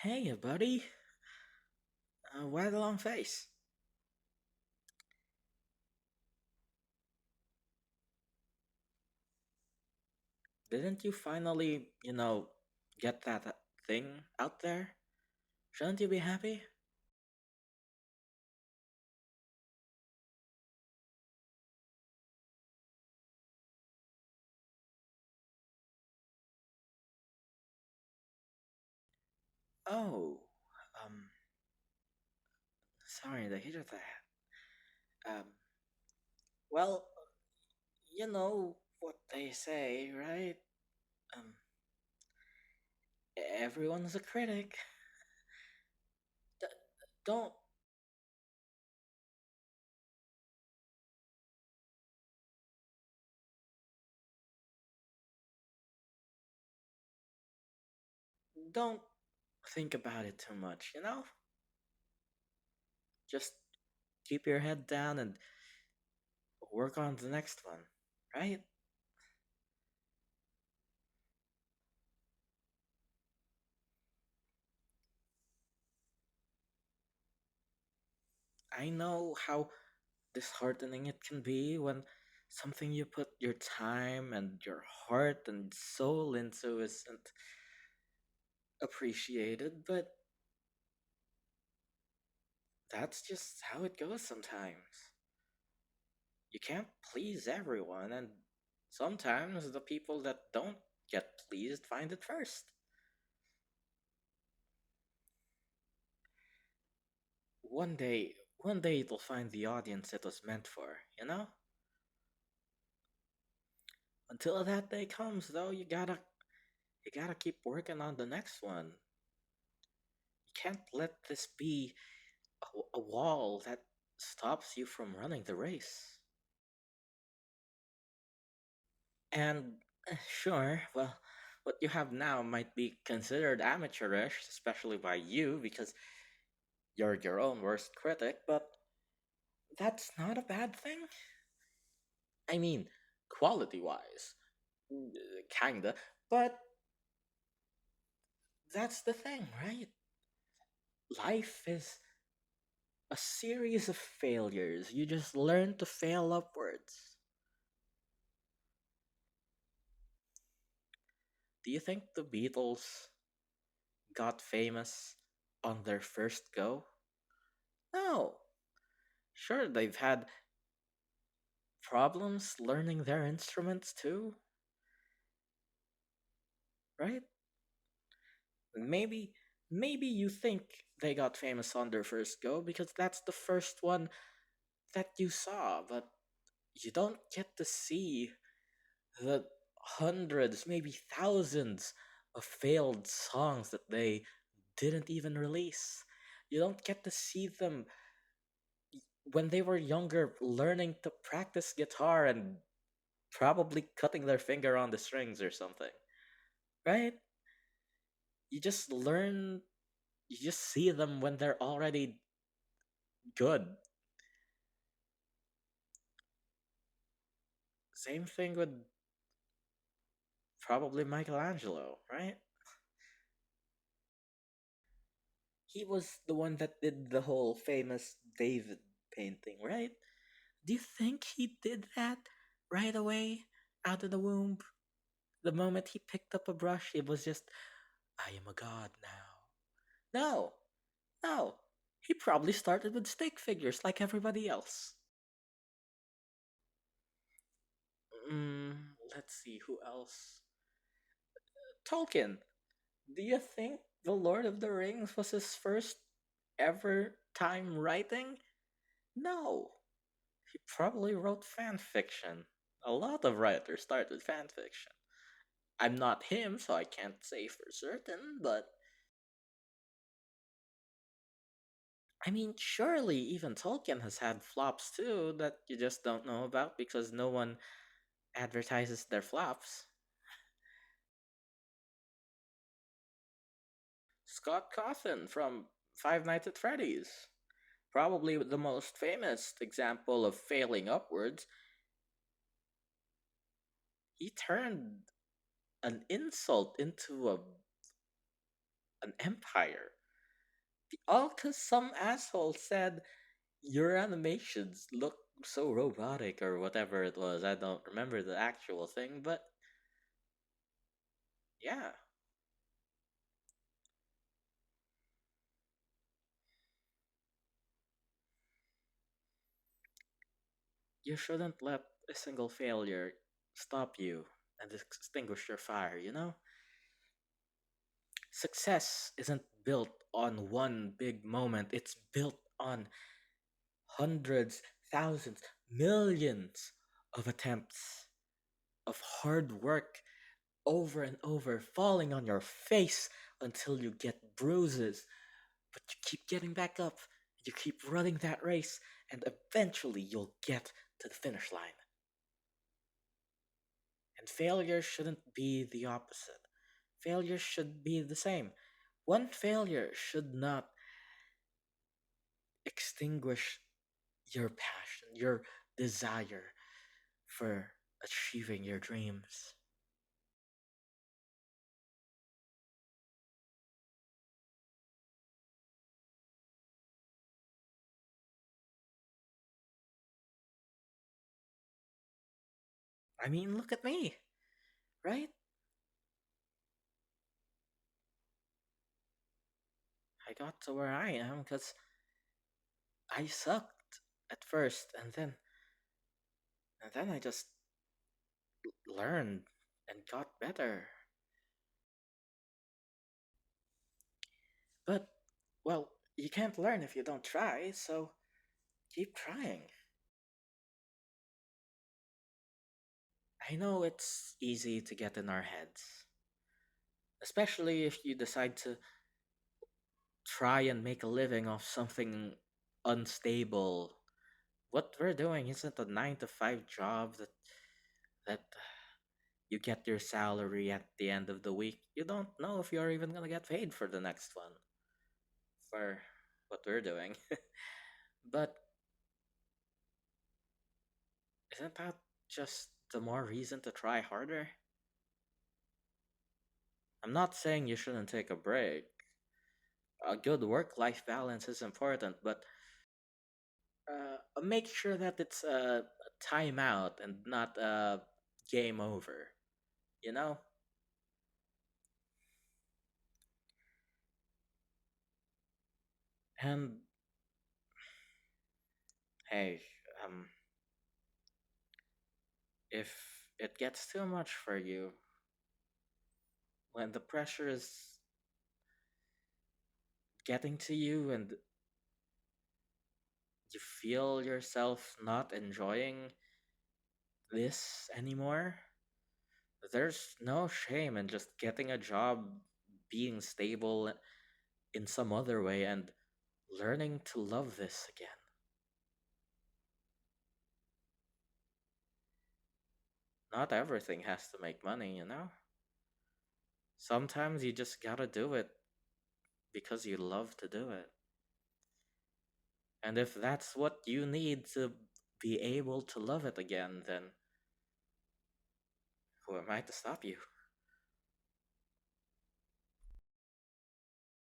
Hey, buddy. Why the long face? Didn't you finally, get that thing out there? Shouldn't you be happy? Oh, um, sorry to hear that. Um, well, you know what they say, right? Um, everyone's a critic. D- don't, don't think about it too much? Just keep your head down and work on the next one, right? I know how disheartening it can be when something you put your time and your heart and soul into isn't appreciated, but that's just how it goes sometimes. You can't please everyone, and sometimes the people that don't get pleased find it first. One day it'll find the audience it was meant for? Until that day comes, though, you gotta keep working on the next one. You can't let this be a wall that stops you from running the race. And sure, well, what you have now might be considered amateurish, especially by you because you're your own worst critic, but that's not a bad thing. I mean, quality wise, kinda, but that's the thing, right? Life is a series of failures. You just learn to fail upwards. Do you think the Beatles got famous on their first go? No. Sure, they've had problems learning their instruments too, right? Maybe maybe you think they got famous on their first go because that's the first one that you saw, but you don't get to see the hundreds, maybe thousands of failed songs that they didn't even release. You don't get to see them when they were younger learning to practice guitar and probably cutting their finger on the strings or something, right? You just learn, you just see them when they're already good. Same thing with probably Michelangelo, right? He was the one that did the whole famous David painting, right? Do you think he did that right away out of the womb? The moment he picked up a brush, it was just, I am a god now. No, no. He probably started with stick figures like everybody else. Let's see, who else? Tolkien. Do you think The Lord of the Rings was his first ever time writing? No. He probably wrote fan fiction. A lot of writers start with fan fiction. I'm not him, so I can't say for certain, but I mean, surely even Tolkien has had flops too that you just don't know about because no one advertises their flops. Scott Cawthon from Five Nights at Freddy's. Probably the most famous example of failing upwards. He turned an insult into a an empire. All because some asshole said your animations look so robotic or whatever it was. I don't remember the actual thing, but yeah, you shouldn't let a single failure stop you and extinguish your fire, you know? Success isn't built on one big moment, it's built on hundreds, thousands, millions of attempts of hard work over and over, falling on your face until you get bruises. But you keep getting back up, you keep running that race, and eventually you'll get to the finish line. And failure shouldn't be the opposite. Failure should be the same. One failure should not extinguish your passion, your desire for achieving your dreams. I mean, look at me, right? I got to where I am because I sucked at first, and then I just learned and got better. But well, you can't learn if you don't try, so keep trying. I know it's easy to get in our heads, especially if you decide to try and make a living off something unstable. What we're doing isn't a 9 to 5 job that you get your salary at the end of the week. You don't know if you're even going to get paid for the next one for what we're doing. But isn't that just the more reason to try harder? I'm not saying you shouldn't take a break. A good work life balance is important, but make sure that it's a timeout and not a game over. You know? And hey, um, if it gets too much for you, when the pressure is getting to you and you feel yourself not enjoying this anymore, there's no shame in just getting a job, being stable in some other way, and learning to love this again. Not everything has to make money, you know? Sometimes you just gotta do it because you love to do it. And if that's what you need to be able to love it again, then who am I to stop you?